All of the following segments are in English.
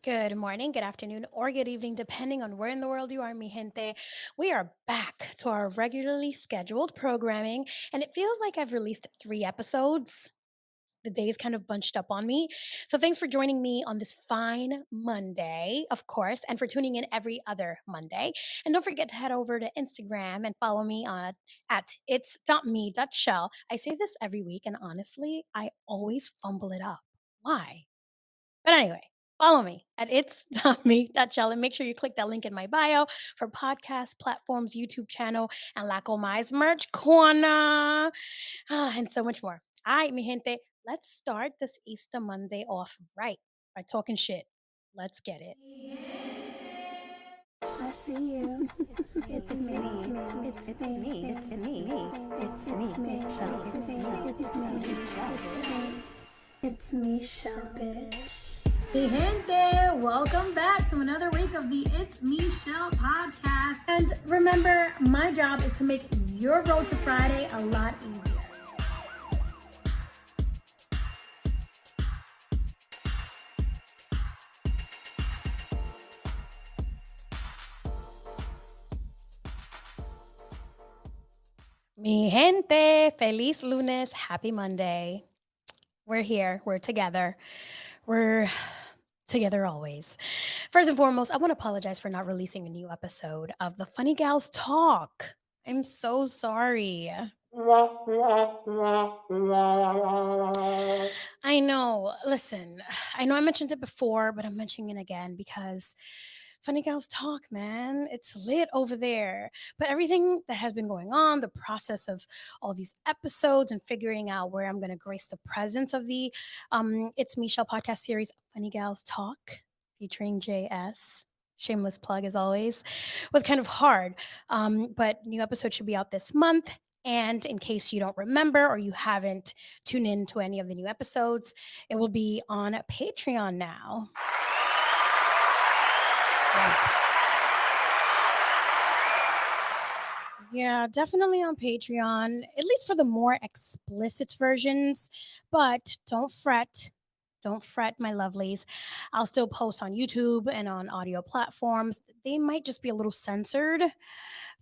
Good morning, good afternoon, or good evening, depending on where in the world you are, mi gente. We are back to our regularly scheduled programming, and it feels like I've released 3 episodes. The days kind of bunched up on me. So, thanks for joining me on this fine Monday, of course, and for tuning in every other Monday. And don't forget to head over to Instagram and follow me on at itsmi.chelle. I say this every week, and honestly, I always fumble it up. Why? But anyway, follow me at itsme.chelle and make sure you click that link in my bio for podcast platforms, YouTube channel, and La Comai's merch corner, and so much more. All right, mi gente, let's start this Easter Monday off right by talking shit. Let's get it. I see you. It's me. It's me. It's me. It's me. It's me. It's me. It's me, Shelle, bitch. Hey, gente, welcome back to another week of the It's Me Shelle podcast. And remember, my job is to make your road to Friday a lot easier. Mi gente, Feliz Lunes, happy Monday. We're here, we're together, we're together always. First and foremost, I want to apologize for not releasing a new episode of the Funny Gals Talk. I'm so sorry. I know. Listen, I know I mentioned it before, but I'm mentioning it again because Funny Gals Talk, man, it's lit over there. But everything that has been going on, the process of all these episodes and figuring out where I'm going to grace the presence of the It's Me Shelle podcast series, Funny Gals Talk, featuring JS. Shameless plug as always, was kind of hard. But new episode should be out this month. And in case you don't remember or you haven't tuned in to any of the new episodes, it will be on Patreon now. Yeah, definitely on Patreon, at least for the more explicit versions. But don't fret. Don't fret, my lovelies. I'll still post on YouTube and on audio platforms. They might just be a little censored.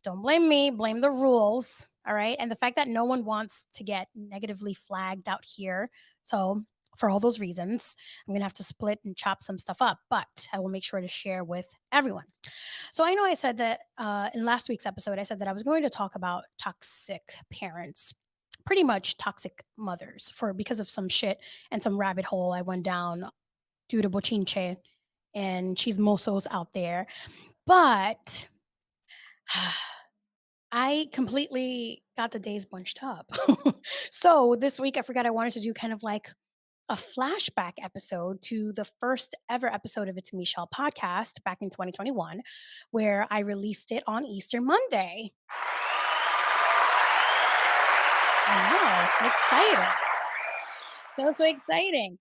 Don't blame me, blame the rules. All right. And the fact that no one wants to get negatively flagged out here. So, for all those reasons, I'm going to have to split and chop some stuff up, but I will make sure to share with everyone. So, I know I said that in last week's episode, I said that I was going to talk about toxic parents, pretty much toxic mothers, for because of some shit and some rabbit hole I went down due to bochinche and chismosos out there. But I completely got the days bunched up. So this week, I forgot I wanted to do kind of like a flashback episode to the first ever episode of It's Me Shelle podcast back in 2021, where I released it on Easter Monday. I know, so exciting. So exciting.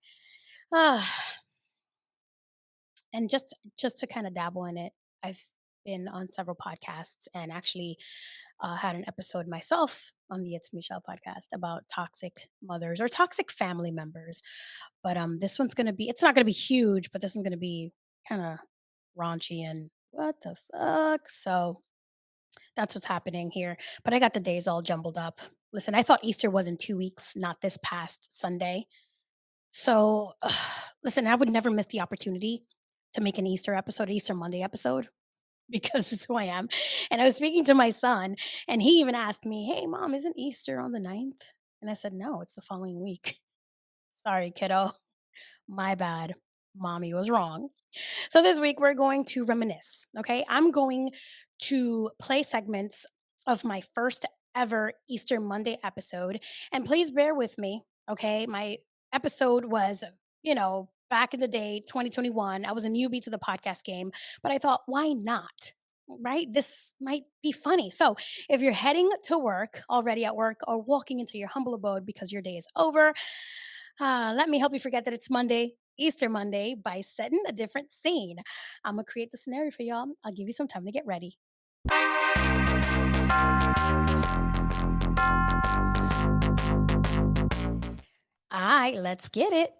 And just to kind of dabble in it, I've been on several podcasts and actually had an episode myself on the It's Michelle podcast about toxic mothers or toxic family members. But this one's gonna be it's not gonna be huge, but this one's gonna be kind of raunchy and what the fuck. So that's what's happening here. But I got the days all jumbled up. Listen, I thought Easter was in 2 weeks, not this past Sunday. So listen, I would never miss the opportunity to make an Easter episode, Easter Monday episode because it's who I am. And I was speaking to my son, and he even asked me, "Hey, mom, isn't Easter on the 9th?" And I said, "No, it's the following week." Sorry, kiddo. My bad. Mommy was wrong. So this week we're going to reminisce. Okay. I'm going to play segments of my first ever Easter Monday episode. And please bear with me. Okay. My episode was, back in the day, 2021. I was a newbie to the podcast game, but I thought, why not? Right? This might be funny. So, if you're heading to work, already at work, or walking into your humble abode because your day is over, let me help you forget that it's Monday, Easter Monday, by setting a different scene. I'm going to create the scenario for y'all. I'll give you some time to get ready. All right, let's get it.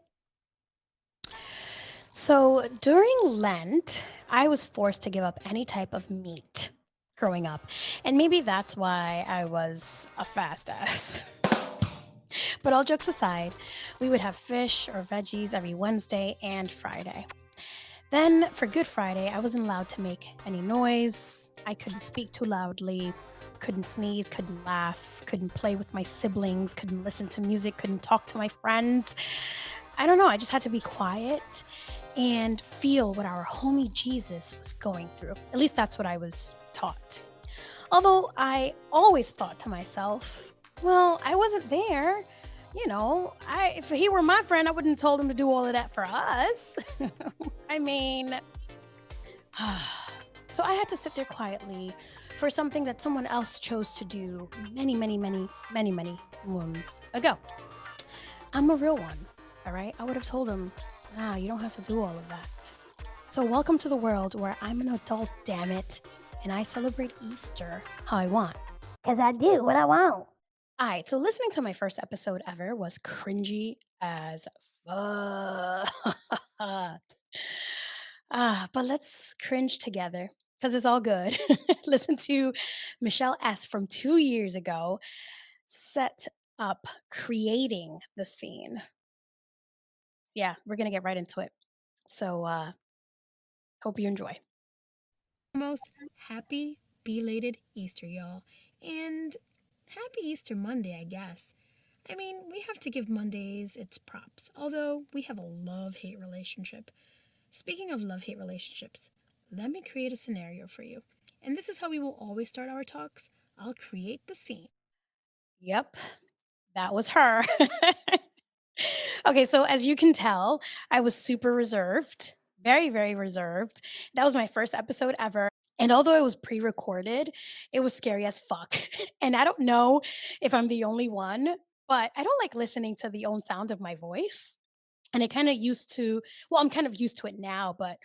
So during Lent, I was forced to give up any type of meat growing up. And maybe that's why I was a fast ass. But all jokes aside, we would have fish or veggies every Wednesday and Friday. Then for Good Friday, I wasn't allowed to make any noise. I couldn't speak too loudly, couldn't sneeze, couldn't laugh, couldn't play with my siblings, couldn't listen to music, couldn't talk to my friends. I don't know, I just had to be quiet and feel what our homie Jesus was going through. At least that's what I was taught. Although I always thought to myself, well, I wasn't there. If he were my friend, I wouldn't have told him to do all of that for us. I mean, so I had to sit there quietly for something that someone else chose to do many, many, many, many, many moons ago. I'm a real one, all right? I would have told him, nah, you don't have to do all of that. So welcome to the world where I'm an adult, damn it, and I celebrate Easter how I want. Because I do what I want. All right, so listening to my first episode ever was cringy as fuck. But let's cringe together because it's all good. Listen to Michelle S. from 2 years ago set up creating the scene. Yeah, we're going to get right into it. So, hope you enjoy. Most happy belated Easter, y'all. And happy Easter Monday, I guess. I mean, we have to give Mondays its props, although we have a love-hate relationship. Speaking of love-hate relationships, let me create a scenario for you. And this is how we will always start our talks. I'll create the scene. Yep, that was her. Okay, so as you can tell, I was super reserved, very, very reserved. That was my first episode ever. And although it was pre recorded, it was scary as fuck. And I don't know if I'm the only one, but I don't like listening to the own sound of my voice. And it kind of used to, well, I'm kind of used to it now, but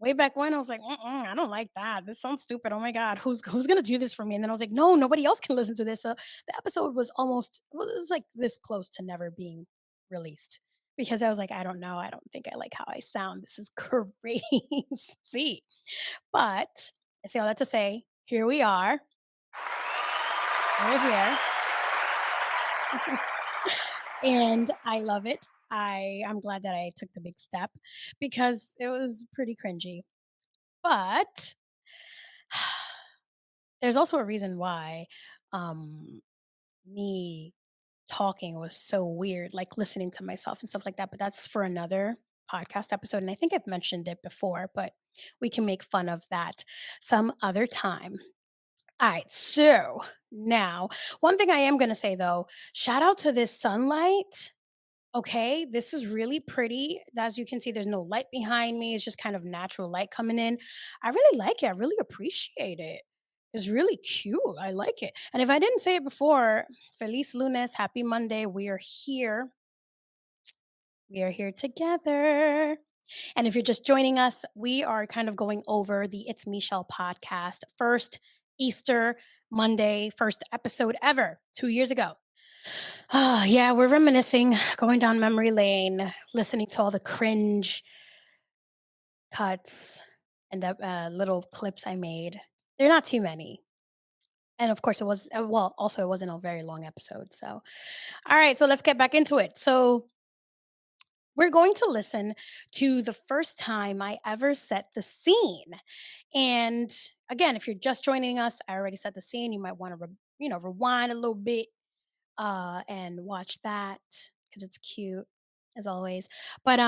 way back when I was like, I don't like that. This sounds stupid. Oh my God, who's gonna do this for me? And then I was like, no, nobody else can listen to this. So the episode was almost, well, it was like this close to never being released because I was like, I don't know. I don't think I like how I sound. This is crazy. But I say all that to say, here we are. We're here. And I love it. I'm glad that I took the big step because it was pretty cringy. But there's also a reason why um me talking was so weird, like listening to myself and stuff like that. But that's for another podcast episode. And I think I've mentioned it before, but we can make fun of that some other time. All right. So now, one thing I am going to say though, shout out to this sunlight. Okay. This is really pretty. As you can see, there's no light behind me. It's just kind of natural light coming in. I really like it. I really appreciate it. It's really cute. I like it. And if I didn't say it before, Feliz Lunes, happy Monday. We are here. We are here together. And if you're just joining us, we are kind of going over the It's Me Shell podcast. First Easter Monday, first episode ever 2 years ago. Yeah, we're reminiscing, going down memory lane, listening to all the cringe cuts and the little clips I made. They're not too many. And of course, it was, well, also, it wasn't a very long episode. So, all right, so let's get back into it. So, we're going to listen to the first time I ever set the scene. And again, if you're just joining us, I already set the scene. You might want to, rewind a little bit and watch that because it's cute as always. But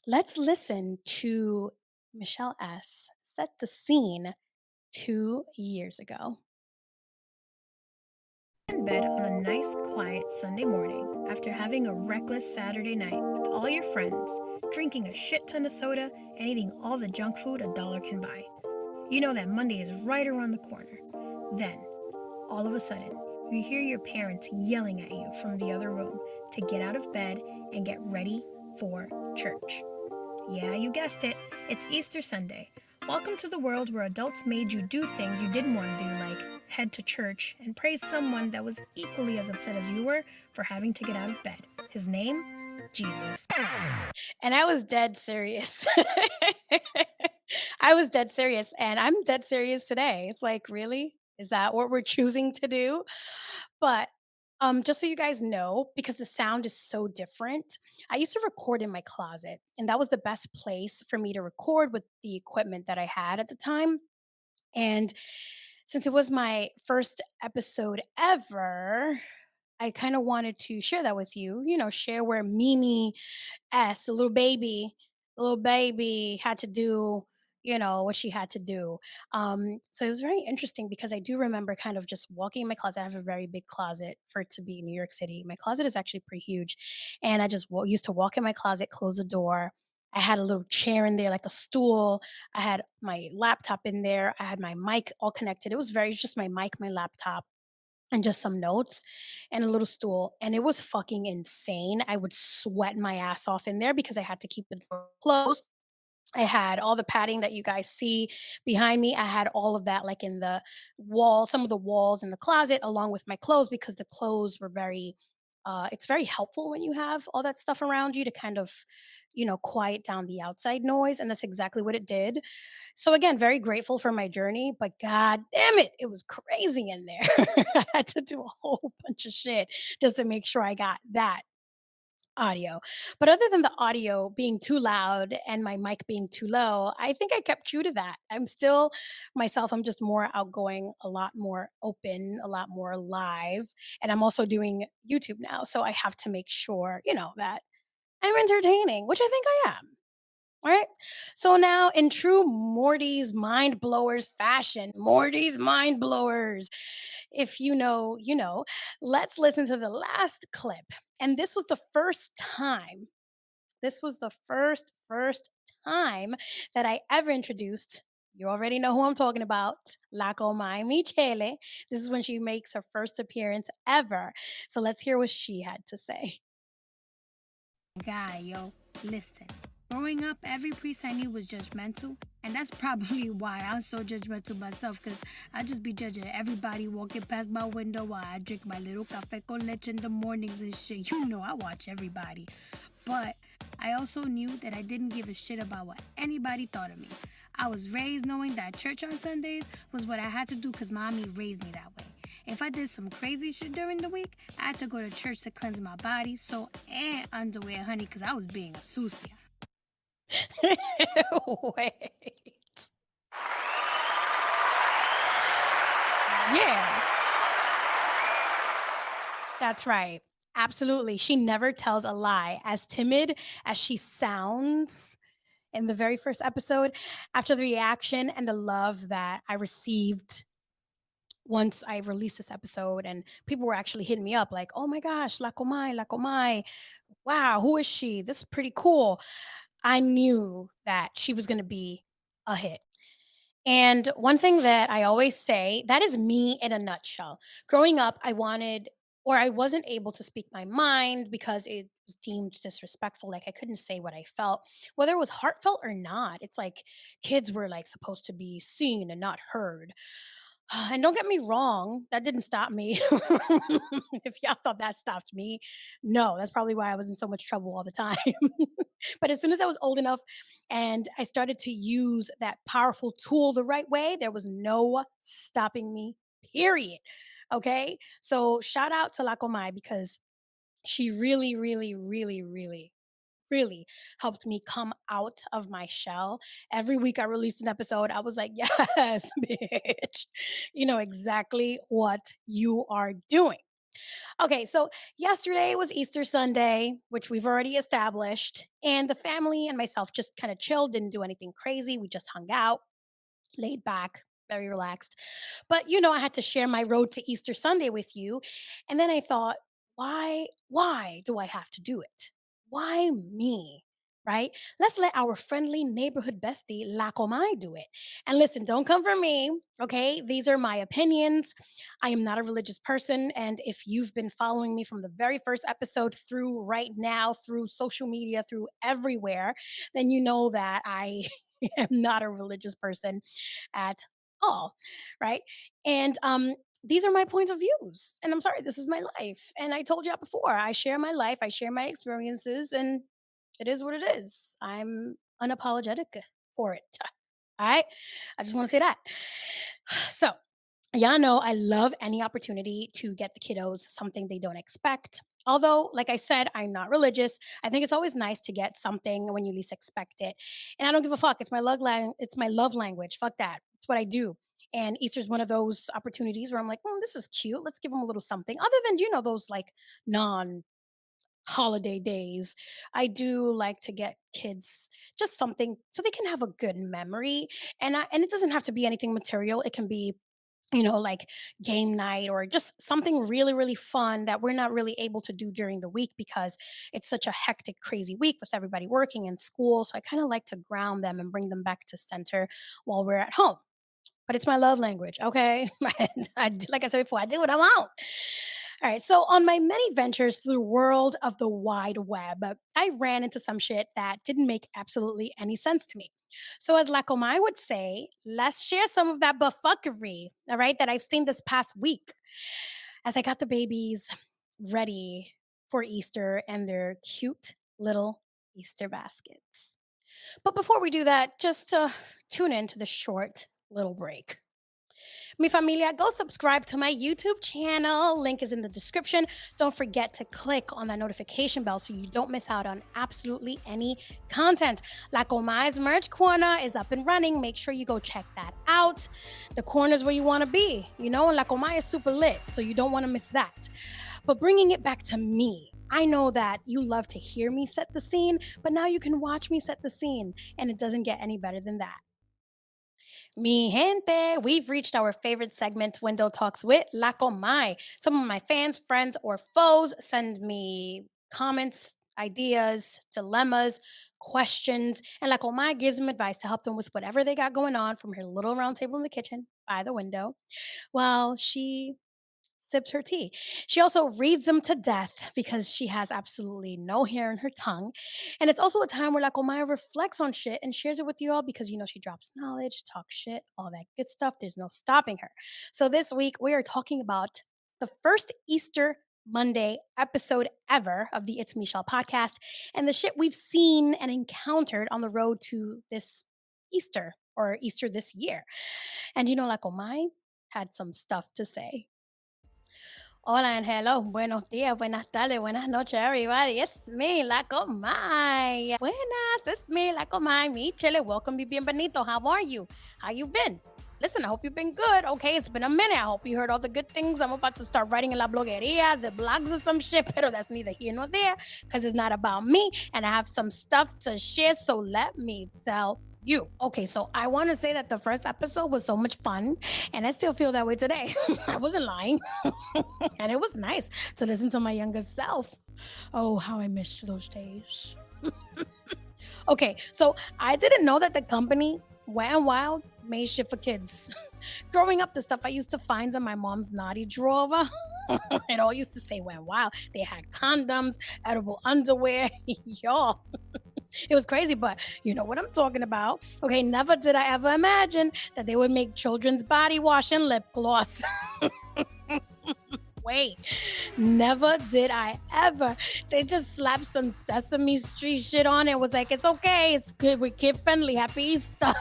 let's listen to Michelle S. set the scene 2 years ago. In bed on a nice, quiet Sunday morning after having a reckless Saturday night with all your friends, drinking a shit ton of soda, and eating all the junk food a dollar can buy. You know that Monday is right around the corner. Then, all of a sudden, you hear your parents yelling at you from the other room to get out of bed and get ready for church. Yeah, you guessed it. It's Easter Sunday. Welcome to the world where adults made you do things you didn't want to do, like head to church and praise someone that was equally as upset as you were for having to get out of bed. His name? Jesus. And I was dead serious. I was dead serious, and I'm dead serious today. It's like, really? Is that what we're choosing to do? But just so you guys know, because the sound is so different, I used to record in my closet, and that was the best place for me to record with the equipment that I had at the time. And since it was my first episode ever, I kind of wanted to share that with you, share where Mimi S, the little baby had to do, what she had to do. So it was very interesting because I do remember kind of just walking in my closet. I have a very big closet for it to be in New York City. My closet is actually pretty huge. And I just used to walk in my closet, close the door. I had a little chair in there, like a stool. I had my laptop in there. I had my mic all connected. It was just my mic, my laptop, and just some notes and a little stool, and it was fucking insane. I would sweat my ass off in there because I had to keep the door closed. I had all the padding that you guys see behind me. I had all of that like in the wall, some of the walls in the closet, along with my clothes, because the clothes were very it's very helpful when you have all that stuff around you to kind of, quiet down the outside noise. And that's exactly what it did. So again, very grateful for my journey, but god damn it, it was crazy in there. I had to do a whole bunch of shit just to make sure I got that audio. But other than the audio being too loud and my mic being too low, I think I kept true to that. I'm still myself. I'm just more outgoing, a lot more open, a lot more live. And I'm also doing YouTube now. So I have to make sure, that I'm entertaining, which I think I am. All right. So now, in true Morty's mind blowers fashion, Morty's mind blowers, if you know, you know, let's listen to the last clip. And this was the first time that I ever introduced. You already know who I'm talking about, La Comai Michele. This is when she makes her first appearance ever. So let's hear what she had to say. Guy, yo, listen. Growing up, every priest I knew was judgmental, and that's probably why I'm so judgmental myself, because I just be judging everybody walking past my window while I drink my little cafe con leche in the mornings and shit. You know I watch everybody. But I also knew that I didn't give a shit about what anybody thought of me. I was raised knowing that church on Sundays was what I had to do because mommy raised me that way. If I did some crazy shit during the week, I had to go to church to cleanse my body, soul, and underwear, honey, because I was being a sucia. Wait. Yeah, that's right. Absolutely. She never tells a lie. As timid as she sounds in the very first episode, after the reaction and the love that I received once I released this episode, and people were actually hitting me up like, oh my gosh, La Comai, La Comai. Wow, who is she? This is pretty cool. I knew that she was going to be a hit. And one thing that I always say, that is me in a nutshell. Growing up, I wasn't able to speak my mind because it was deemed disrespectful. Like I couldn't say what I felt, whether it was heartfelt or not. It's like kids were like supposed to be seen and not heard. And don't get me wrong, that didn't stop me. If y'all thought that stopped me, no, that's probably why I was in so much trouble all the time. But as soon as I was old enough and I started to use that powerful tool the right way, there was no stopping me, period. Okay. So shout out to La Comai because she really, really, really, really, really helped me come out of my shell. Every week I released an episode, I was like, yes, bitch. You know exactly what you are doing. Okay, so yesterday was Easter Sunday, which we've already established, and the family and myself just kind of chilled, didn't do anything crazy. We just hung out, laid back, very relaxed. But I had to share my road to Easter Sunday with you. And then I thought, why do I have to do it? Why me? Right? Let's let our friendly neighborhood bestie La Comai do it. And listen, don't come for me. Okay. These are my opinions. I am not a religious person. And if you've been following me from the very first episode through right now, through social media, through everywhere, then you know that I am not a religious person at all, right? And these are my points of views. And I'm sorry, this is my life. And I told you that before. I share my life, I share my experiences, and it is what it is. I'm unapologetic for it. All right. I just want to say that. So, y'all know I love any opportunity to get the kiddos something they don't expect. Although, like I said, I'm not religious. I think it's always nice to get something when you least expect it. And I don't give a fuck. It's my love language. Fuck that. It's what I do. And Easter's one of those opportunities where I'm like, this is cute. Let's give them a little something. Other than, those like non holiday days, I do like to get kids just something so they can have a good memory. And it doesn't have to be anything material. It can be like game night or just something really, really fun that we're not really able to do during the week because it's such a hectic, crazy week with everybody working in school. So I kind of like to ground them and bring them back to center while we're at home. But it's my love language, okay? Like I said before, I do what I want. All right, so on my many ventures through the world of the wide web, I ran into some shit that didn't make absolutely any sense to me. So, as Lacomai would say, let's share some of that buffuckery, all right, that I've seen this past week as I got the babies ready for Easter and their cute little Easter baskets. But before we do that, just tune in to the short little break. Mi familia, go subscribe to my YouTube channel. Link is in the description. Don't forget to click on that notification bell so you don't miss out on absolutely any content. La Comai's merch corner is up and running. Make sure you go check that out. The corner is where you want to be. And La Comai is super lit, so you don't want to miss that. But bringing it back to me, I know that you love to hear me set the scene, but now you can watch me set the scene, and it doesn't get any better than that. Mi gente, we've reached our favorite segment, Window Talks with La Comai. Some of my fans, friends, or foes send me comments, ideas, dilemmas, questions, and La Comai gives them advice to help them with whatever they got going on from her little round table in the kitchen by the window while she sips her tea. She also reads them to death because she has absolutely no hair in her tongue. And it's also a time where La Comaya reflects on shit and shares it with you all because, she drops knowledge, talks shit, all that good stuff. There's no stopping her. So this week, we are talking about the first Easter Monday episode ever of the It's Me.Chelle podcast and the shit we've seen and encountered on the road to this Easter or Easter this year. And La Comay had some stuff to say. Hola and hello. Buenos días, buenas tardes, buenas noches, everybody. It's me, La Comai. Buenas, it's me, La Comai. Mi chile, welcome, y bienvenido. How are you? How you been? Listen, I hope you've been good. Okay, it's been a minute. I hope you heard all the good things. I'm about to start writing in La Blogueria, the blogs or some shit, pero that's neither here nor there because it's not about me and I have some stuff to share, so let me tell you. Okay, so I want to say that the first episode was so much fun, and I still feel that way today. I wasn't lying. And it was nice to listen to my younger self. Oh, how I miss those days. Okay, so I didn't know that the company Wet n Wild made shit for kids. Growing up, the stuff I used to find in my mom's naughty drawer, it all used to say Wet n Wild. They had condoms, edible underwear, y'all. It was crazy, but you know what I'm talking about. Okay, never did I ever imagine that they would make children's body wash and lip gloss. Wait, never did I ever. They just slapped some Sesame Street shit on it. Was like, it's okay, it's good, we're kid friendly, happy Easter.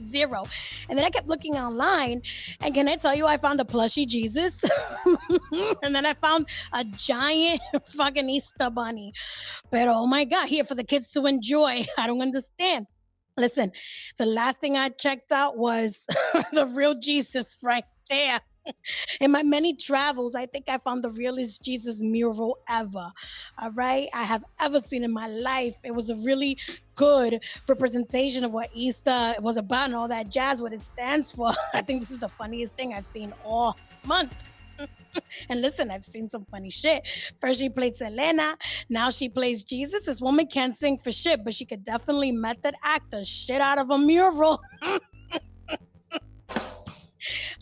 Zero. And then I kept looking online, and can I tell you, I found a plushie Jesus. And then I found a giant fucking Easter bunny. But oh my God, here for the kids to enjoy. I don't understand. Listen, the last thing I checked out was the real Jesus right there. In my many travels, I think I found the realest Jesus mural ever. All right. I have ever seen in my life. It was a really good representation of what Easter was about and all that jazz, what it stands for. I think this is the funniest thing I've seen all month. And listen, I've seen some funny shit. First she played Selena, now she plays Jesus. This woman can't sing for shit, but she could definitely method act the shit out of a mural.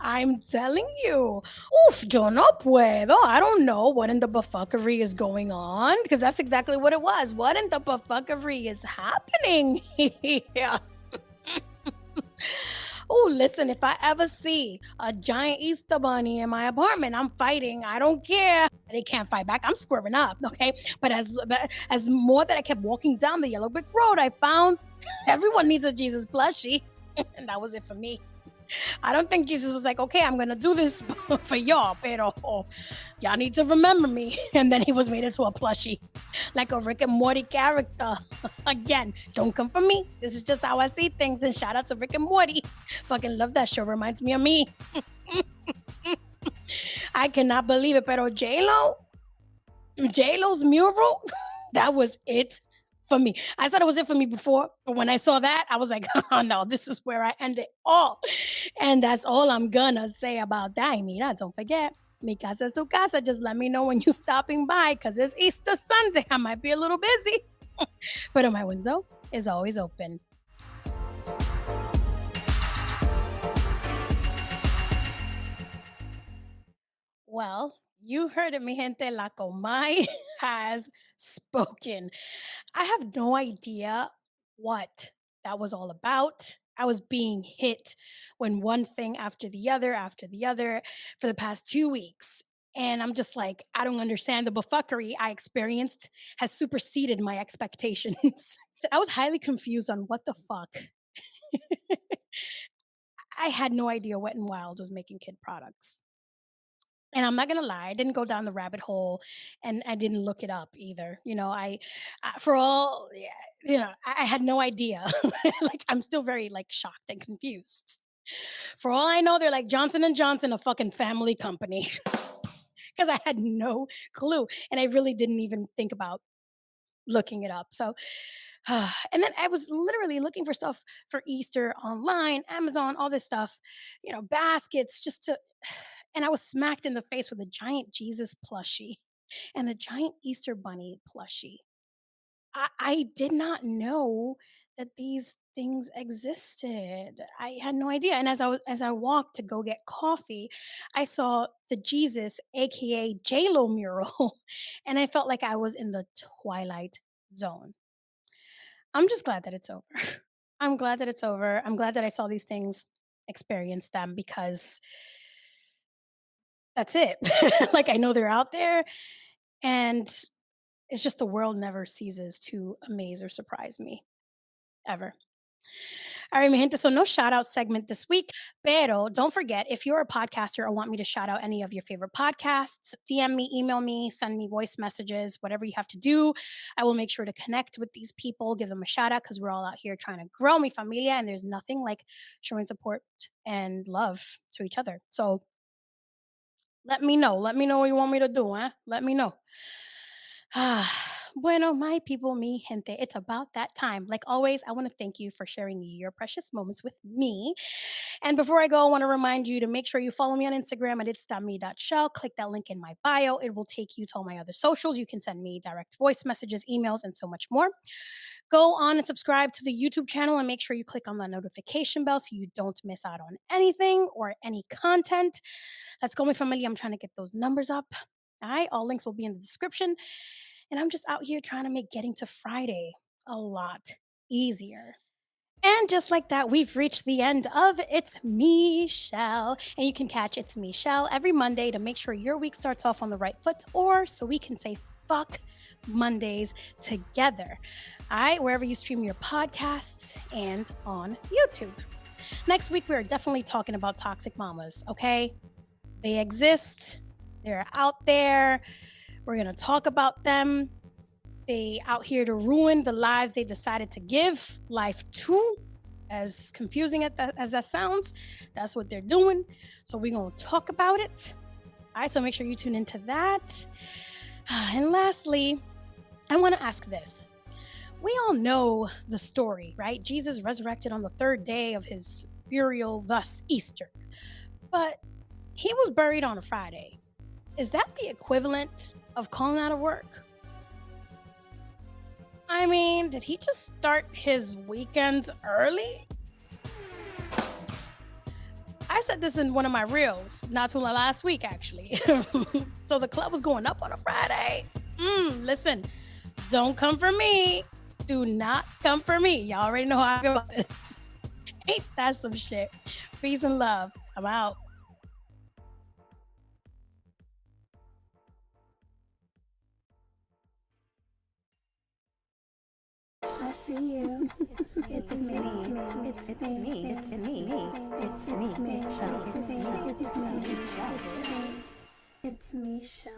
I'm telling you. Oof, yo no puedo. I don't know what in the buffuckery is going on, because that's exactly what it was. What in the buffuckery is happening here? Oh, listen, if I ever see a giant Easter bunny in my apartment, I'm fighting. I don't care. They can't fight back. I'm squaring up, okay? But as more that I kept walking down the yellow brick road, I found everyone needs a Jesus plushie. And that was it for me. I don't think Jesus was like, okay, I'm gonna do this for y'all, pero y'all need to remember me. And then he was made into a plushie, like a Rick and Morty character. Again, don't come for me. This is just how I see things. And shout out to Rick and Morty. Fucking love that show. Reminds me of me. I cannot believe it, pero J-Lo's mural, that was it for me. I thought it was it for me before, but when I saw that, I was like, oh no, this is where I end it all. And that's all I'm gonna say about that. Y mira, don't forget, mi casa es su casa. Just let me know when you're stopping by, because it's Easter Sunday. I might be a little busy, but my window is always open. Well, you heard it, mi gente. La Comai has spoken. I have no idea what that was all about. I was being hit when one thing after the other for the past 2 weeks. And I'm just like, I don't understand. The buffoonery I experienced has superseded my expectations. So I was highly confused on what the fuck. I had no idea Wet n Wild was making kid products. And I'm not gonna lie, I didn't go down the rabbit hole, and I didn't look it up either. For all, yeah, I had no idea. Like, I'm still very like shocked and confused. For all I know, they're like Johnson and Johnson, a fucking family company, because I had no clue, and I really didn't even think about looking it up. So, and then I was literally looking for stuff for Easter online, Amazon, all this stuff, baskets, and I was smacked in the face with a giant Jesus plushie and a giant Easter bunny plushie. I did not know that these things existed. I had no idea. And as I walked to go get coffee, I saw the Jesus, aka Lo mural, and I felt like I was in the twilight zone. I'm just glad that it's over. I'm glad that it's over. I'm glad that I saw these things, experienced them, because that's it. Like, I know they're out there, and it's just the world never ceases to amaze or surprise me, ever. All right, mi gente. So no shout out segment this week. Pero don't forget, if you're a podcaster or want me to shout out any of your favorite podcasts, DM me, email me, send me voice messages, whatever you have to do. I will make sure to connect with these people, give them a shout out, because we're all out here trying to grow mi familia, and there's nothing like showing support and love to each other. So let me know. Let me know what you want me to do, huh? Let me know. Bueno, my people, mi gente, it's about that time. Like always, I want to thank you for sharing your precious moments with me. And before I go, I want to remind you to make sure you follow me on Instagram at itsmi.chelle. Click that link in my bio. It will take you to all my other socials. You can send me direct voice messages, emails, and so much more. Go on and subscribe to the YouTube channel, and make sure you click on the notification bell so you don't miss out on anything or any content. Let's go, my family. I'm trying to get those numbers up. All right, all links will be in the description. And I'm just out here trying to make getting to Friday a lot easier. And just like that, we've reached the end of It's Me, Shell. And you can catch It's Me, Shell every Monday to make sure your week starts off on the right foot, or so we can say fuck Mondays together. All right, wherever you stream your podcasts and on YouTube. Next week, we're definitely talking about toxic mamas, okay? They exist. They're out there. We're going to talk about them. They out here to ruin the lives they decided to give life to. As confusing as that sounds, that's what they're doing. So we're going to talk about it. All right, so make sure you tune into that. And lastly, I want to ask this. We all know the story, right? Jesus resurrected on the third day of his burial, thus Easter. But he was buried on a Friday. Is that the equivalent of calling out of work? I mean, did he just start his weekends early? I said this in one of my reels, not too last week, actually. So the club was going up on a Friday. Listen, don't come for me. Do not come for me. Y'all already know how I feel about this. Ain't that some shit? Peace and love. I'm out. I see you. It's me. It's me. It's me. It's me. It's me. It's me. It's me. It's me. It's me. It's me. It's me. It's me. Shell.